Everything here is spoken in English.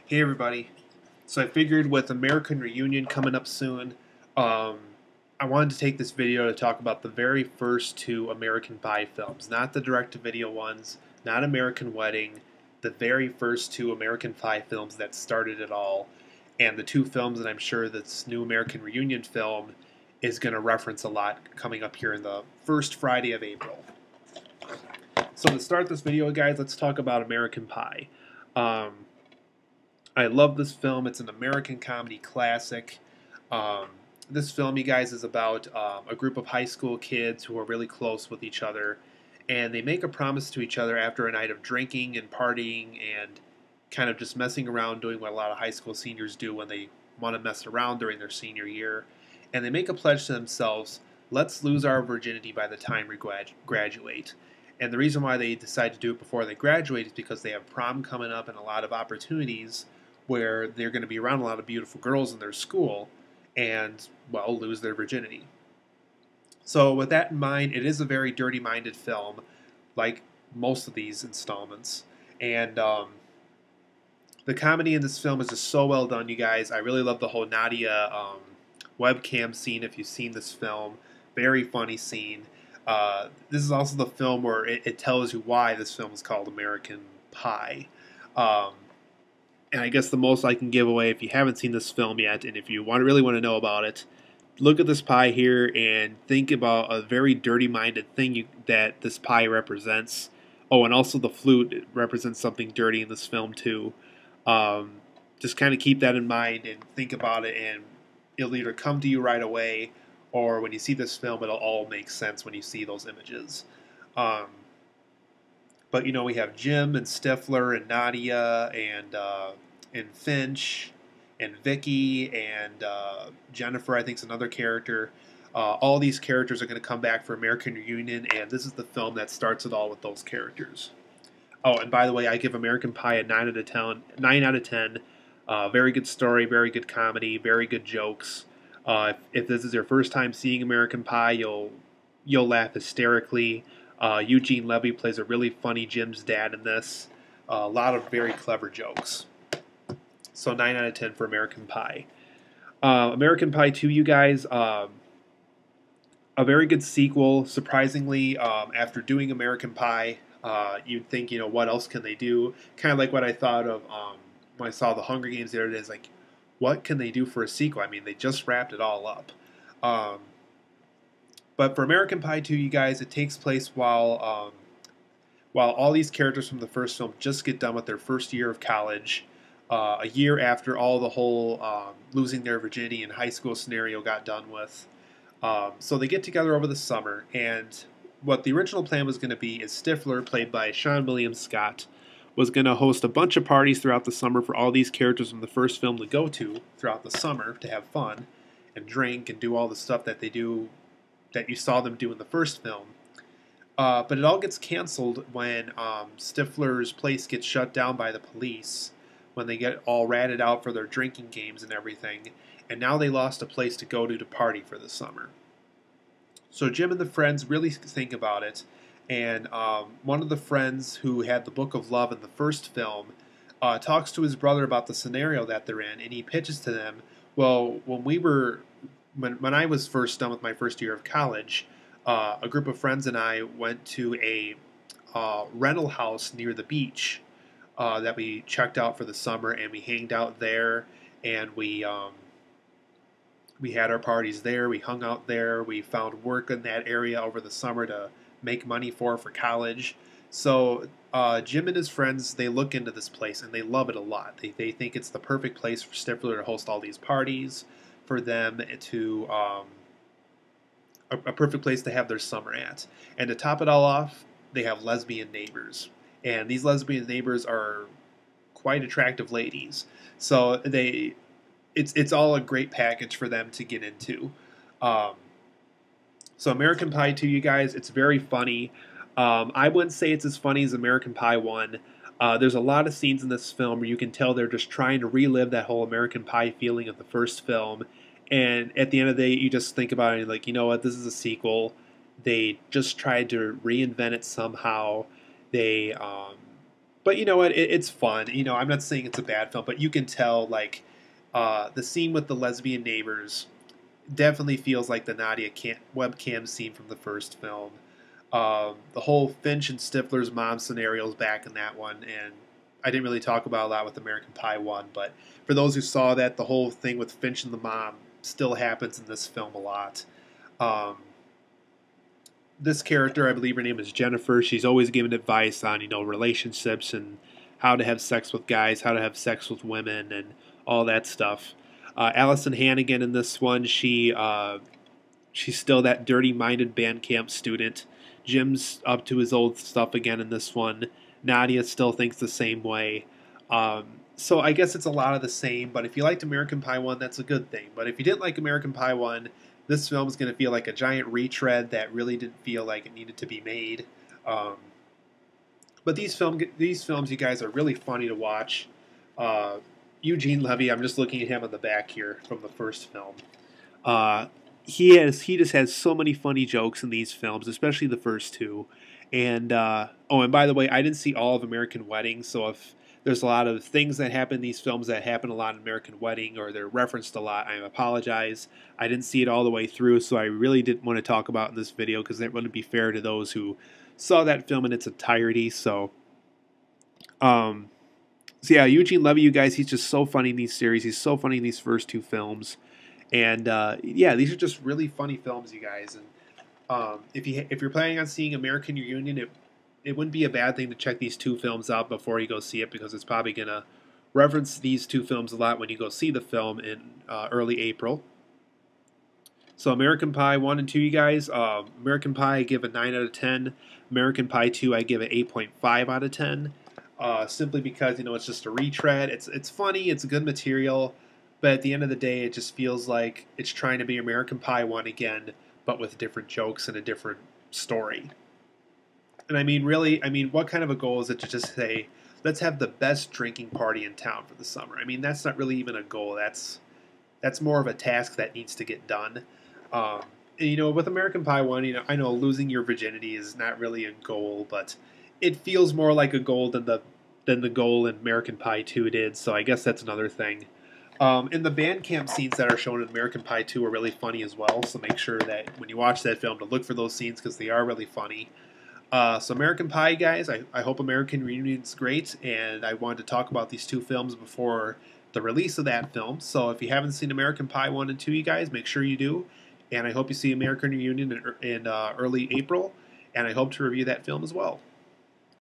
Hey everybody. So I figured with American Reunion coming up soon, um, I wanted to take this video to talk about the very first two American Pie films, not the direct-to-video ones, not American Wedding, the very first two American Pie films that started it all, and the two films that I'm sure this new American Reunion film is going to reference a lot coming up here in the first Friday of April. So to start this video, guys, let's talk about American Pie. Um, I love this film. It's an American comedy classic. Um, this film, you guys, is about a group of high school kids who are really close with each other, and they make a promise to each other after a night of drinking and partying and kind of just messing around, doing what a lot of high school seniors do when they want to mess around during their senior year. And they make a pledge to themselves, let's lose our virginity by the time we graduate. And the reason why they decide to do it before they graduate is because they have prom coming up and a lot of opportunities where they're going to be around a lot of beautiful girls in their school and, well, lose their virginity. So, with that in mind, it is a very dirty minded film, like most of these installments. And the comedy in this film is just so well done, you guys. I really love the whole Nadia webcam scene if you've seen this film. Very funny scene. This is also the film where it tells you why this film is called American Pie. Um, and I guess the most I can give away if you haven't seen this film yet, and if you really want to know about it, look at this pie here and think about a very dirty-minded thing that this pie represents. Oh, and also the flute represents something dirty in this film too. Um, just kind of keep that in mind and think about it, and it'll either come to you right away, or when you see this film, it'll all make sense when you see those images. Um, but we have Jim and Stifler and Nadia and Finch and Vicky and Jennifer, I think, is another character. All these characters are going to come back for American Reunion, and this is the film that starts it all with those characters. Oh, and by the way, I give American Pie a 9 out of 10. 9 out of 10. Very good story, very good comedy, very good jokes. If this is your first time seeing American Pie, you'll laugh hysterically. Eugene Levy plays a really funny Jim's dad in this. A lot of very clever jokes. So 9 out of 10 for American Pie. American Pie 2, you guys, a very good sequel. Surprisingly, after doing American Pie, you'd think, what else can they do? Kind of like what I thought of when I saw the Hunger Games the other day. Is like, what can they do for a sequel? I mean, they just wrapped it all up. But for American Pie 2, you guys, it takes place while all these characters from the first film just get done with their first year of college. A year after all the whole losing their virginity in high school scenario got done with. So they get together over the summer, and what the original plan was going to be is Stifler, played by Sean William Scott, was going to host a bunch of parties throughout the summer for all these characters from the first film to go to throughout the summer to have fun and drink and do all the stuff that they do that you saw them do in the first film. But it all gets canceled when Stifler's place gets shut down by the police, when they get all ratted out for their drinking games and everything, and now they lost a place to go to party for the summer. So Jim and the friends really think about it, and one of the friends who had the Book of Love in the first film talks to his brother about the scenario that they're in, and he pitches to them, well, when I was first done with my first year of college, a group of friends and I went to a rental house near the beach that we checked out for the summer, and we hanged out there, and we had our parties there. We hung out there. We found work in that area over the summer to make money for college. So Jim and his friends, they look into this place and they love it a lot. They think it's the perfect place for Stifler to host all these parties, for them to a perfect place to have their summer at. And to top it all off, they have lesbian neighbors. And these lesbian neighbors are quite attractive ladies. So it's all a great package for them to get into. So American Pie 2, you guys, it's very funny. I wouldn't say it's as funny as American Pie 1. There's a lot of scenes in this film where you can tell they're just trying to relive that whole American Pie feeling of the first film. And at the end of the day, you just think about it and like, you know what, this is a sequel. They just tried to reinvent it somehow. They But you know what? It's fun. You know, I'm not saying it's a bad film, but you can tell like the scene with the lesbian neighbors definitely feels like the Nadia webcam scene from the first film. The whole Finch and Stifler's mom scenario is back in that one, and I didn't really talk about a lot with American Pie 1, but for those who saw that, the whole thing with Finch and the mom still happens in this film a lot. Um, this character, I believe her name is Jennifer, she's always giving advice on, you know, relationships and how to have sex with guys, how to have sex with women, and all that stuff. Allison Hannigan in this one, she's still that dirty-minded band camp student. Jim's up to his old stuff again in this one. Nadia still thinks the same way. So I guess it's a lot of the same, but if you liked American Pie 1, that's a good thing. But if you didn't like American Pie 1, this film is going to feel like a giant retread that really didn't feel like it needed to be made. But these films, you guys, are really funny to watch. Eugene Levy, I'm just looking at him on the back here from the first film. He just has so many funny jokes in these films, especially the first two. And and by the way, I didn't see all of American Wedding, so if there's a lot of things that happen in these films that happen a lot in American Wedding, or they're referenced a lot, I apologize. I didn't see it all the way through, so I really didn't want to talk about in this video because that wouldn't be fair to those who saw that film in its entirety. So yeah, Eugene Levy, you guys, he's just so funny in these series. He's so funny in these first two films. And yeah, these are just really funny films, you guys. And if you're planning on seeing American Reunion, it wouldn't be a bad thing to check these two films out before you go see it, because it's probably gonna reference these two films a lot when you go see the film in early April. So American Pie 1 and 2, you guys. American Pie I give a 9 out of 10. American Pie 2 I give an 8.5 out of 10. Simply because, you know, it's just a retread. It's funny. It's good material. But at the end of the day, it just feels like it's trying to be American Pie 1 again, but with different jokes and a different story. And I mean, really, what kind of a goal is it to just say, let's have the best drinking party in town for the summer? I mean, that's not really even a goal. That's more of a task that needs to get done. And, you know, with American Pie 1, you know, I know losing your virginity is not really a goal, but it feels more like a goal than the goal in American Pie 2 did. So I guess that's another thing. And the band camp scenes that are shown in American Pie 2 are really funny as well, so make sure that when you watch that film to look for those scenes because they are really funny. So American Pie, guys, I hope American Reunion's great, and I wanted to talk about these two films before the release of that film. So if you haven't seen American Pie 1 and 2, you guys, make sure you do. And I hope you see American Reunion in early April, and I hope to review that film as well.